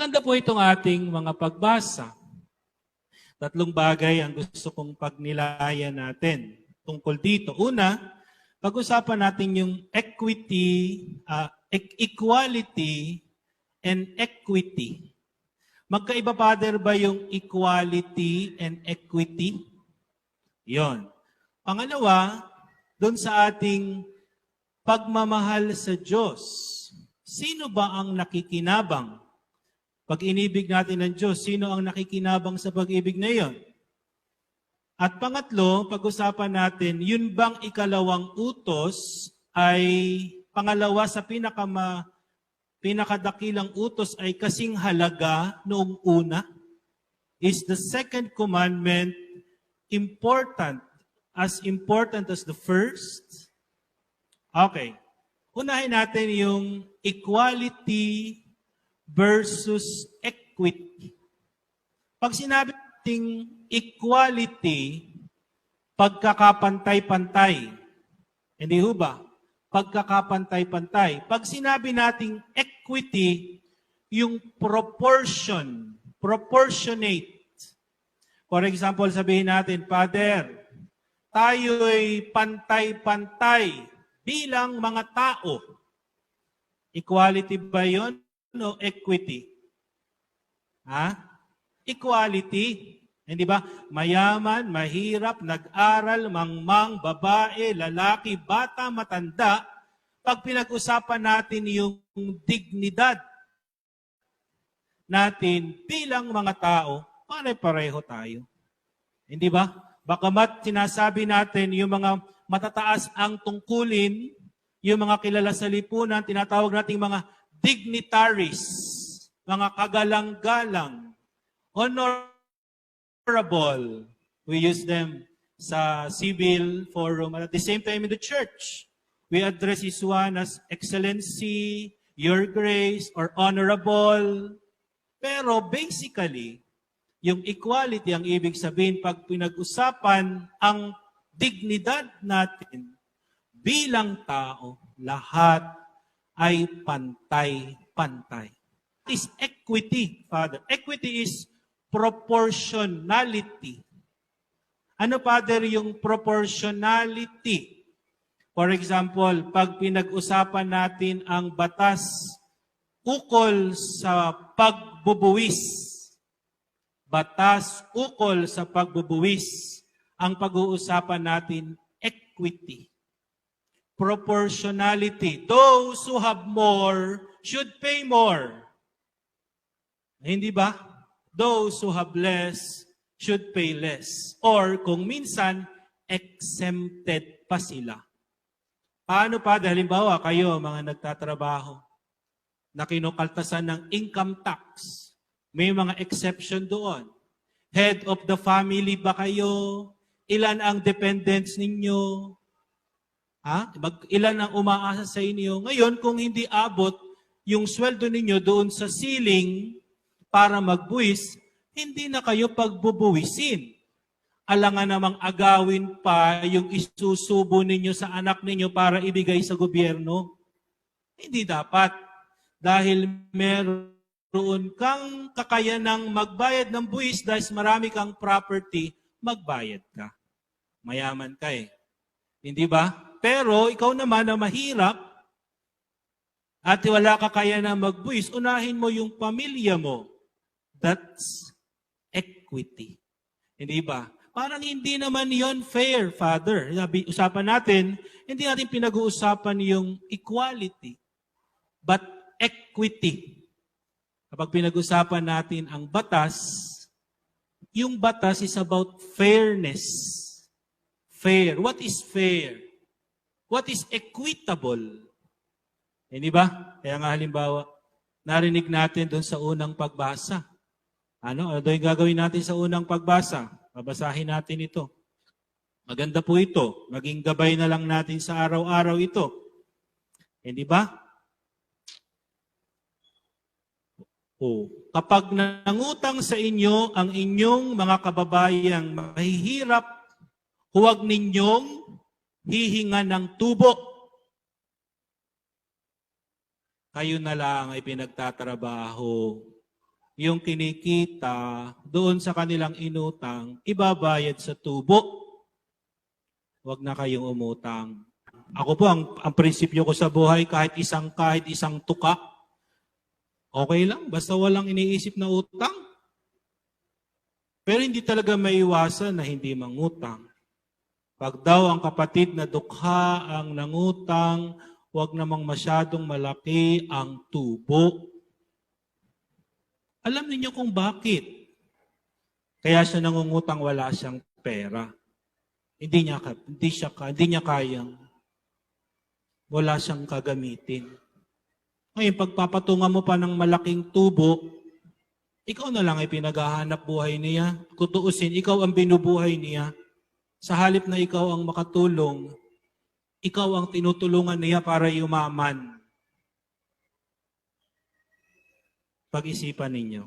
Maganda po itong ating mga pagbasa. Tatlong bagay ang gusto kong pagnilayan natin tungkol dito. Una, pag-usapan natin yung equality and equity. Magkaiba, Father, ba yung equality and equity? Yon. Pangalawa, doon sa ating pagmamahal sa Diyos. Sino ba ang nakikinabang? Pag inibig natin ng Diyos, sino ang nakikinabang sa pag-ibig na iyon? At pangatlo, pag-usapan natin, yun bang ikalawang utos ay pangalawa sa pinakadakilang utos ay kasing halaga noong una? Is the second commandment important as the first? Okay. Unahin natin yung equality versus equity. Pag sinabi nating equality, pagkakapantay-pantay. Hindi ho ba? Pagkakapantay-pantay. Pag sinabi nating equity, yung proportionate. For example, sabihin natin, Father, tayo'y pantay-pantay bilang mga tao. Equality ba yun o equity? Equality. Hindi ba? Mayaman, mahirap, nag-aral, mangmang, babae, lalaki, bata, matanda. Pag pinag-usapan natin yung dignidad natin bilang mga tao, pare-pareho tayo. Hindi ba? Bagamat sinasabi natin yung mga matataas ang tungkulin, yung mga kilala sa lipunan, tinatawag nating mga dignitaries, mga kagalang-galang, honorable. We use them sa civil forum. At the same time in the church, we address this one as Excellency, Your Grace, or Honorable. Pero basically, yung equality ang ibig sabihin pag pinag-usapan ang dignidad natin bilang tao, lahat ay pantay-pantay. It is equity, Father. Equity is proportionality. Ano, Father, yung proportionality? For example, pag pinag-usapan natin ang batas ukol sa pagbubuwis, batas ukol sa pagbubuwis, ang pag-uusapan natin, equity. Proportionality. Those who have more should pay more. Hindi ba? Those who have less should pay less. Or kung minsan, exempted pa sila. Paano pa? Halimbawa, kayo mga nagtatrabaho na kinukaltasan ng income tax. May mga exception doon. Head of the family ba kayo? Ilan ang dependents ninyo? Ilan ang umaasa sa inyo? Ngayon, kung hindi abot yung sweldo ninyo doon sa ceiling para magbuwis, hindi na kayo pagbubuwisin. Alangan namang agawin pa yung isusubo ninyo sa anak ninyo para ibigay sa gobyerno. Hindi dapat. Dahil meron kang kakayanang magbayad ng buwis dahil marami kang property, magbayad ka. Mayaman ka eh. Hindi ba? Pero ikaw naman na mahirap at wala ka kaya na magbuwis, unahin mo yung pamilya mo. That's equity. Hindi ba? Parang hindi naman yon fair, Father. Usapan natin, hindi natin pinag-uusapan yung equality, but equity. Kapag pinag-usapan natin ang batas, yung batas is about fairness. Fair. What is fair? What is equitable? Hindi ba? Kaya nga halimbawa, narinig natin doon sa unang pagbasa. Ano yung gagawin natin sa unang pagbasa? Babasahin natin ito. Maganda po ito. Maging gabay na lang natin sa araw-araw ito. Hindi ba? Kapag nangutang sa inyo ang inyong mga kababayang mahihirap, huwag ninyong hihingan ng tubo. Kayo na lang ay pinagtatrabaho. yung kinikita doon sa kanilang inutang, ibabayad sa tubo. Huwag na kayong umutang. Ako po, ang prinsipyo ko sa buhay, kahit isang tuka, okay lang, basta walang iniisip na utang. Pero hindi talaga maiwasan na hindi mangutang. Pag daw ang kapatid na dukha ang nangutang, huwag namang masyadong malaki ang tubo. Alam niyo kung bakit. Kaya siya nangungutang, wala siyang pera. Hindi niya kayang. Wala siyang kagamitin. Ngayon, pagpapatungan mo pa ng malaking tubo, ikaw na lang ay pinaghahanap buhay niya. Kung tuusin, ikaw ang binubuhay niya. Sa halip na ikaw ang makatulong, ikaw ang tinutulungan niya para yumaman. Pag-isipan ninyo.